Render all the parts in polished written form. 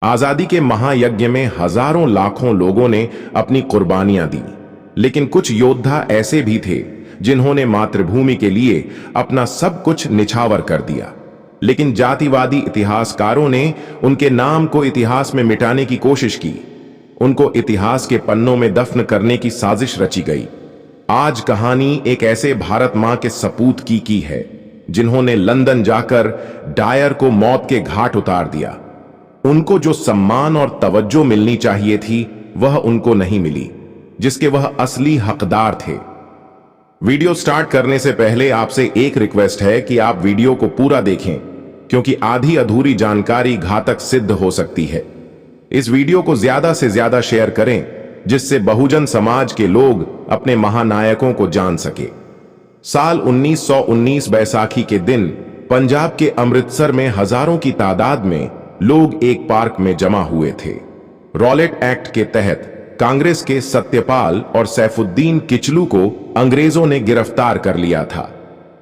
आजादी के महायज्ञ में हजारों लाखों लोगों ने अपनी कुर्बानियां दी, लेकिन कुछ योद्धा ऐसे भी थे जिन्होंने मातृभूमि के लिए अपना सब कुछ निछावर कर दिया। लेकिन जातिवादी इतिहासकारों ने उनके नाम को इतिहास में मिटाने की कोशिश की। उनको इतिहास के पन्नों में दफन करने की साजिश रची गई। आज कहानी एक ऐसे भारत मां के सपूत की है जिन्होंने लंदन जाकर डायर को मौत के घाट उतार दिया। उनको जो सम्मान और तवज्जो मिलनी चाहिए थी वह उनको नहीं मिली, जिसके वह असली हकदार थे। वीडियो स्टार्ट करने से पहले आपसे एक रिक्वेस्ट है कि आप वीडियो को पूरा देखें, क्योंकि आधी अधूरी जानकारी घातक सिद्ध हो सकती है। इस वीडियो को ज्यादा से ज्यादा शेयर करें, जिससे बहुजन समाज के लोग अपने महानायकों को जान सके। साल 1919 बैसाखी के दिन पंजाब के अमृतसर में हजारों की तादाद में लोग एक पार्क में जमा हुए थे। रॉलेट एक्ट के तहत कांग्रेस के सत्यपाल और सैफुद्दीन किचलू को अंग्रेजों ने गिरफ्तार कर लिया था।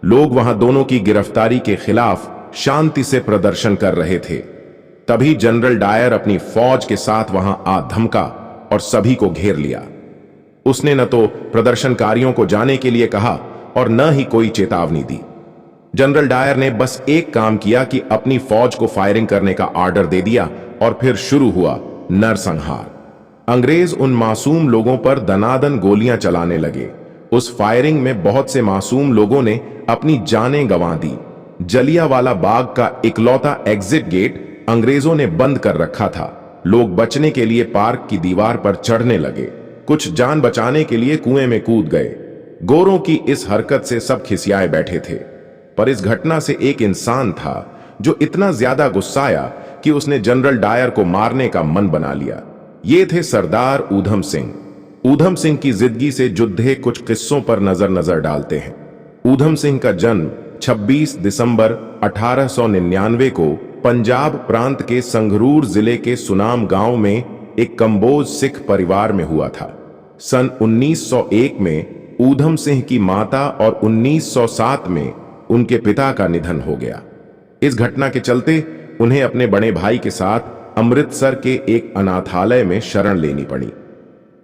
लोग वहां दोनों की गिरफ्तारी के खिलाफ शांति से प्रदर्शन कर रहे थे। तभी जनरल डायर अपनी फौज के साथ वहां आ धमका और सभी को घेर लिया। उसने न तो प्रदर्शनकारियों को जाने के लिए कहा और न ही कोई चेतावनी दी। जनरल डायर ने बस एक काम किया कि अपनी फौज को फायरिंग करने का ऑर्डर दे दिया और फिर शुरू हुआ नरसंहार। अंग्रेज उन मासूम लोगों पर दनादन गोलियां चलाने लगे। उस फायरिंग में बहुत से मासूम लोगों ने अपनी जानें गंवा दी। जलियांवाला बाग का इकलौता एग्जिट गेट अंग्रेजों ने बंद कर रखा था। लोग बचने के लिए पार्क की दीवार पर चढ़ने लगे। कुछ जान बचाने के लिए कुएं में कूद गए। गोरों की इस हरकत से सब खिसियाए बैठे थे, पर इस घटना से एक इंसान था जो इतना ज्यादा गुस्साया कि उसने जनरल डायर को मारने का मन बना लिया। ये थे सरदार ऊधम सिंह। ऊधम सिंह की जिंदगी से जुड़े कुछ किस्सों पर नजर डालते हैं। ऊधम सिंह का जन्म 26 दिसंबर 1899 को पंजाब प्रांत के संगरूर जिले के सुनाम गांव में एक कंबोज सिख परिवार में हुआ था। सन 1901 में ऊधम सिंह की माता और 1907 में उनके पिता का निधन हो गया। इस घटना के चलते उन्हें अपने बड़े भाई के साथ अमृतसर के एक अनाथालय में शरण लेनी पड़ी।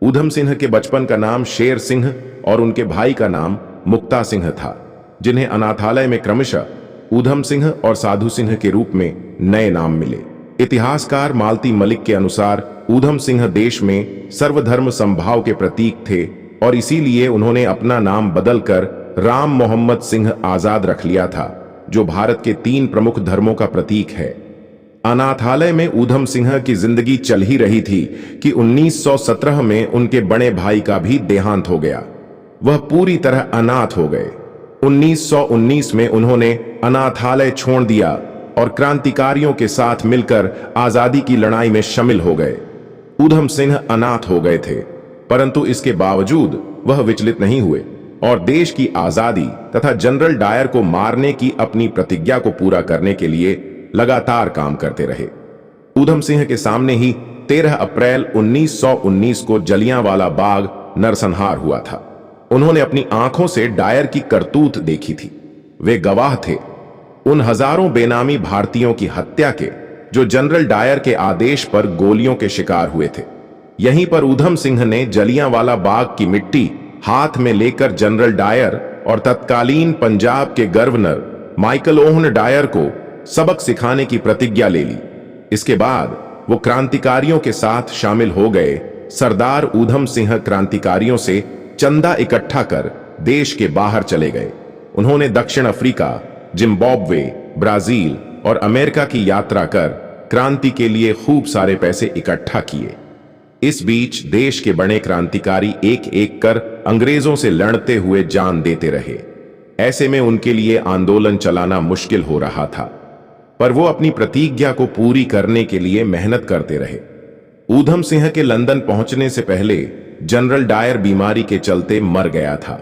ऊधम सिंह के बचपन का नाम शेर सिंह और उनके भाई का नाम मुक्ता सिंह था, जिन्हें अनाथालय में क्रमशः ऊधम सिंह और साधु सिंह के रूप में नए नाम मिले। इतिहासकार मालती मलिक के अनुसार ऊधम सिंह देश में सर्वधर्म समभाव के प्रतीक थे और इसीलिए उन्होंने अपना नाम बदलकर राम मोहम्मद सिंह आजाद रख लिया था, जो भारत के 3 प्रमुख धर्मों का प्रतीक है। अनाथालय में ऊधम सिंह की जिंदगी चल ही रही थी कि 1917 में उनके बड़े भाई का भी देहांत हो गया। वह पूरी तरह अनाथ हो गए। 1919 में उन्होंने अनाथालय छोड़ दिया और क्रांतिकारियों के साथ मिलकर आजादी की लड़ाई में शामिल हो गए। ऊधम सिंह अनाथ हो गए थे, परंतु इसके बावजूद वह विचलित नहीं हुए और देश की आजादी तथा जनरल डायर को मारने की अपनी प्रतिज्ञा को पूरा करने के लिए लगातार काम करते रहे। ऊधम सिंह के सामने ही 13 अप्रैल 1919 को जलियांवाला बाग नरसंहार हुआ था। उन्होंने अपनी आंखों से डायर की करतूत देखी थी। वे गवाह थे उन हजारों बेनामी भारतीयों की हत्या के, जो जनरल डायर के आदेश पर गोलियों के शिकार हुए थे। यहीं पर ऊधम सिंह ने जलियांवाला बाग की मिट्टी हाथ में लेकर जनरल डायर और तत्कालीन पंजाब के गवर्नर माइकल ओवन डायर को सबक सिखाने की प्रतिज्ञा ले ली। इसके बाद वो क्रांतिकारियों के साथ शामिल हो गए। सरदार ऊधम सिंह क्रांतिकारियों से चंदा इकट्ठा कर देश के बाहर चले गए। उन्होंने दक्षिण अफ्रीका, जिम्बाब्वे, ब्राजील और अमेरिका की यात्रा कर क्रांति के लिए खूब सारे पैसे इकट्ठा किए। इस बीच देश के बड़े क्रांतिकारी एक एक कर अंग्रेजों से लड़ते हुए जान देते रहे। ऐसे में उनके लिए आंदोलन चलाना मुश्किल हो रहा था, पर वो अपनी प्रतिज्ञा को पूरी करने के लिए मेहनत करते रहे। ऊधम सिंह के लंदन पहुंचने से पहले जनरल डायर बीमारी के चलते मर गया था।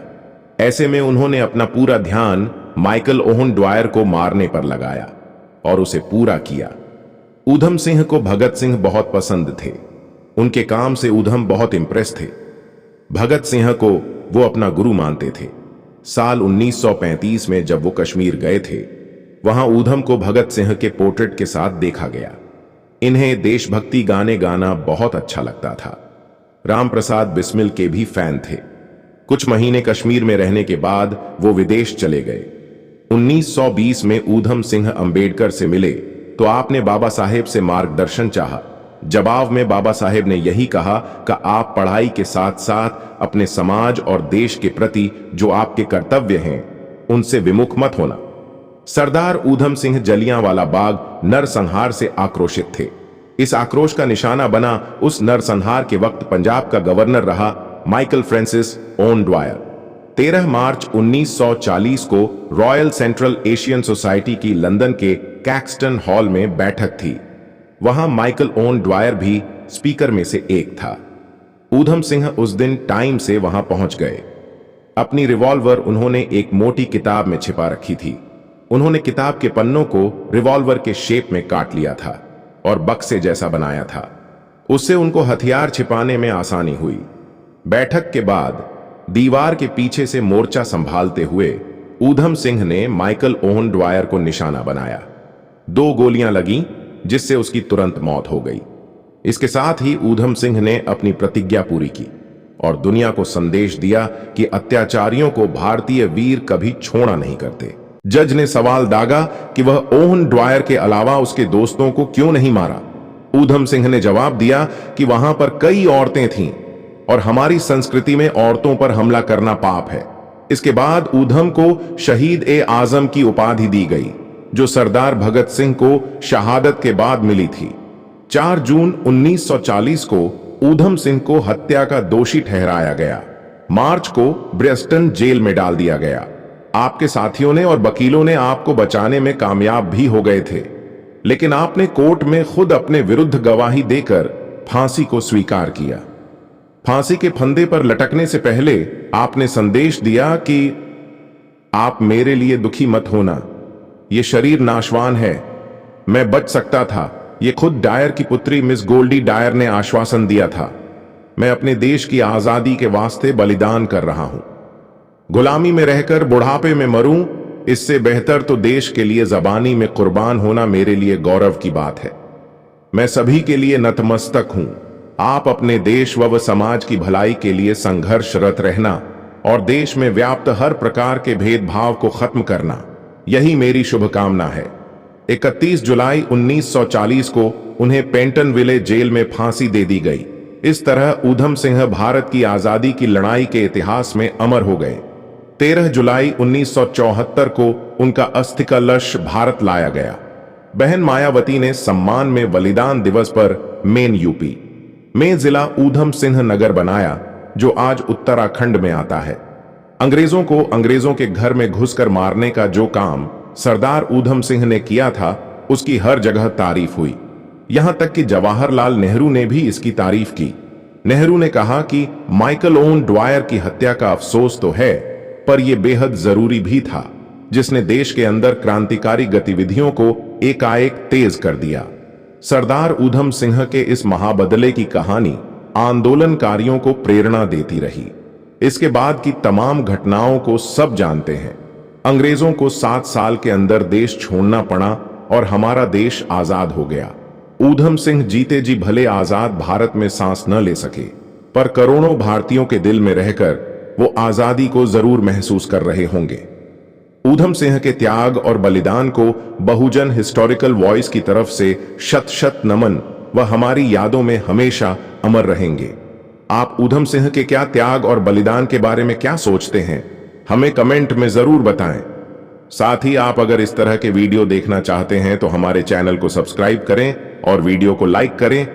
ऐसे में उन्होंने अपना पूरा ध्यान माइकल ओवन डायर को मारने पर लगाया और उसे पूरा किया। ऊधम सिंह को भगत सिंह बहुत पसंद थे। उनके काम से ऊधम बहुत इंप्रेस थे। भगत सिंह को वो अपना गुरु मानते थे। साल 1935 में जब वो कश्मीर गए थे, वहां ऊधम को भगत सिंह के पोर्ट्रेट के साथ देखा गया। इन्हें देशभक्ति गाने गाना बहुत अच्छा लगता था। राम प्रसाद बिस्मिल के भी फैन थे। कुछ महीने कश्मीर में रहने के बाद वो विदेश चले गए। 1920 में ऊधम सिंह अंबेडकर से मिले तो आपने बाबा साहेब से मार्गदर्शन चाहा। जवाब में बाबा साहेब ने यही कहा कि आप पढ़ाई के साथ साथ अपने समाज और देश के प्रति जो आपके कर्तव्य हैं उनसे विमुख मत होना। सरदार ऊधम सिंह जलियांवाला बाग नरसंहार से आक्रोशित थे। इस आक्रोश का निशाना बना उस नरसंहार के वक्त पंजाब का गवर्नर रहा माइकल फ्रांसिस ओन ड्वायर। 13 मार्च 1940 को रॉयल सेंट्रल एशियन सोसाइटी की लंदन के कैक्सटन हॉल में बैठक थी। वहां माइकल ओन ड्वायर भी स्पीकर में से एक था। ऊधम सिंह उस दिन टाइम से वहां पहुंच गए। अपनी रिवॉल्वर उन्होंने एक मोटी किताब में छिपा रखी थी। उन्होंने किताब के पन्नों को रिवॉल्वर के शेप में काट लिया था और बक्से जैसा बनाया था। उससे उनको हथियार छिपाने में आसानी हुई। बैठक के बाद दीवार के पीछे से मोर्चा संभालते हुए ऊधम सिंह ने माइकल ओवन ड्वायर को निशाना बनाया। 2 गोलियां लगीं जिससे उसकी तुरंत मौत हो गई। इसके साथ ही ऊधम सिंह ने अपनी प्रतिज्ञा पूरी की और दुनिया को संदेश दिया कि अत्याचारियों को भारतीय वीर कभी छोड़ा नहीं करते। जज ने सवाल दागा कि वह ओवन ड्वायर के अलावा उसके दोस्तों को क्यों नहीं मारा। ऊधम सिंह ने जवाब दिया कि वहां पर कई औरतें थीं और हमारी संस्कृति में औरतों पर हमला करना पाप है। इसके बाद ऊधम को शहीद ए आजम की उपाधि दी गई जो सरदार भगत सिंह को शहादत के बाद मिली थी। 4 जून 1940 को ऊधम सिंह को हत्या का दोषी ठहराया गया। मार्च को ब्रेस्टन जेल में डाल दिया गया। आपके साथियों ने और वकीलों ने आपको बचाने में कामयाब भी हो गए थे, लेकिन आपने कोर्ट में खुद अपने विरुद्ध गवाही देकर फांसी को स्वीकार किया। फांसी के फंदे पर लटकने से पहले आपने संदेश दिया कि आप मेरे लिए दुखी मत होना, यह शरीर नाशवान है, मैं बच सकता था। यह खुद डायर की पुत्री मिस गोल्डी डायर ने आश्वासन दिया था। मैं अपने देश की आजादी के वास्ते बलिदान कर रहा हूं। गुलामी में रहकर बुढ़ापे में मरूं, इससे बेहतर तो देश के लिए जबानी में कुर्बान होना मेरे लिए गौरव की बात है। मैं सभी के लिए नतमस्तक हूं। आप अपने देश व समाज की भलाई के लिए संघर्षरत रहना और देश में व्याप्त हर प्रकार के भेदभाव को खत्म करना, यही मेरी शुभकामना है। 31 जुलाई 1940 को उन्हें पेंटनविले जेल में फांसी दे दी गई। इस तरह ऊधम सिंह भारत की आजादी की लड़ाई के इतिहास में अमर हो गए। 13 जुलाई 1974 को उनका अस्थि कलश भारत लाया गया। बहन मायावती ने सम्मान में बलिदान दिवस पर मेन यूपी में जिला ऊधम सिंह नगर बनाया जो आज उत्तराखंड में आता है। अंग्रेजों को अंग्रेजों के घर में घुसकर मारने का जो काम सरदार ऊधम सिंह ने किया था उसकी हर जगह तारीफ हुई। यहां तक कि जवाहरलाल नेहरू ने भी इसकी तारीफ की। नेहरू ने कहा कि माइकल ओवन ड्वायर की हत्या का अफसोस तो है, पर यह बेहद जरूरी भी था, जिसने देश के अंदर क्रांतिकारी गतिविधियों को एकाएक तेज कर दिया। सरदार ऊधम सिंह के इस महाबदले की कहानी आंदोलनकारियों को प्रेरणा देती रही। इसके बाद की तमाम घटनाओं को सब जानते हैं। अंग्रेजों को 7 साल के अंदर देश छोड़ना पड़ा और हमारा देश आजाद हो गया। ऊधम सिंह जीते जी भले आजाद भारत में सांस न ले सके, पर करोड़ों भारतीयों के दिल में रहकर वो आजादी को जरूर महसूस कर रहे होंगे। ऊधम सिंह के त्याग और बलिदान को बहुजन हिस्टोरिकल वॉइस की तरफ से शत शत नमन व हमारी यादों में हमेशा अमर रहेंगे। आप ऊधम सिंह के क्या त्याग और बलिदान के बारे में क्या सोचते हैं, हमें कमेंट में जरूर बताएं। साथ ही आप अगर इस तरह के वीडियो देखना चाहते हैं तो हमारे चैनल को सब्सक्राइब करें और वीडियो को लाइक करें।